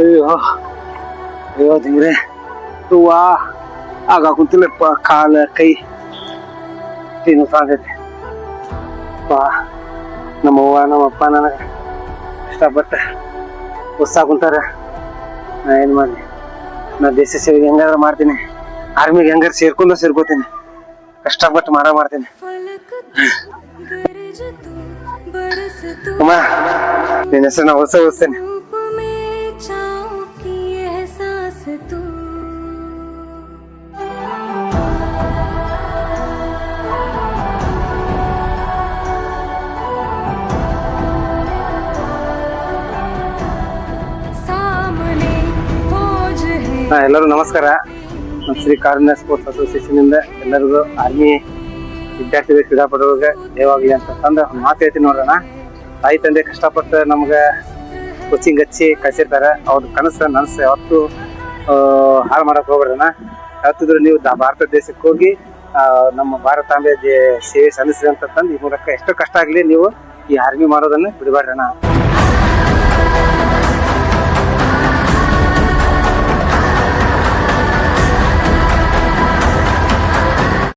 ಅಯ್ಯೋ ಅಯ್ಯೋ ದೇವ್ರೆ ಹೂವ ಆಗ ಕುಂತಿಲ್ಲಪ್ಪ, ಕಾಲ ಕೈ ತಿನ್ನು ಸಾಧ್ಯತೆ. ನಮ್ಮವ್ವ ನಮ್ಮಪ್ಪ ನನಗೆ ಇಷ್ಟಪಟ್ಟು ಉತ್ಸಾಹ ಕುಂತಾರ. ನಾ ಏನ್ ಮಾಡ್ಲಿ, ನಾ ದೇಶ ಸೇವೆಗೆ ಹೆಂಗಾರ ಮಾಡ್ತೀನಿ, ಆರ್ಮಿಗೆ ಹೆಂಗಾರ ಸೇರ್ಕೋತೀನಿ, ಕಷ್ಟಪಟ್ಟು ಮಾಡ್ತೀನಿ. ಅಮ್ಮ ನಿನ್ನ ಹೆಸರು ನಾ ಹೊಸ್ತೇನೆ. ಎಲ್ಲರೂ ನಮಸ್ಕಾರ. ಶ್ರೀ ಕಾರುಣ್ಯ ಸ್ಪೋರ್ಟ್ಸ್ ಅಸೋಸಿಯೇಷನ್ ಇಂದ ಎಲ್ಲರಿಗೂ ಆರ್ಮಿ ವಿದ್ಯಾರ್ಥಿಗಳು ಕ್ರೀಡಾಪಟುಗಳಿಗೆ ಜಯವಾಗಲಿ ಅಂತ ತಂದು ಮಾತು ಹೇಳ್ತೀನಿ. ನೋಡೋಣ, ತಾಯಿ ತಂದೆ ಕಷ್ಟಪಟ್ಟು ನಮ್ಗೆ ಕೋಚಿಂಗ್ ಹಚ್ಚಿ ಕಳ್ಸಿರ್ತಾರೆ. ಅವ್ರ ನನಸು ಯಾವತ್ತು ಹಾಳು ಮಾಡಕ್ ಹೋಗ್ಬೇಡಣ. ಯಾವತ್ತಿದ್ರು ನೀವು ಭಾರತ ದೇಶಕ್ಕೆ ಹೋಗಿ ನಮ್ಮ ಭಾರತಾಂಬೆ ಸೇವೆ ಸಲ್ಲಿಸಿದೆ ಅಂತ ತಂದು ಈ ಮೂಲಕ ಎಷ್ಟು ಕಷ್ಟ ಆಗ್ಲಿ ನೀವು ಈ ಆರ್ಮಿ ಮಾಡೋದನ್ನ ಬಿಡಬೇಡ್ರಣ.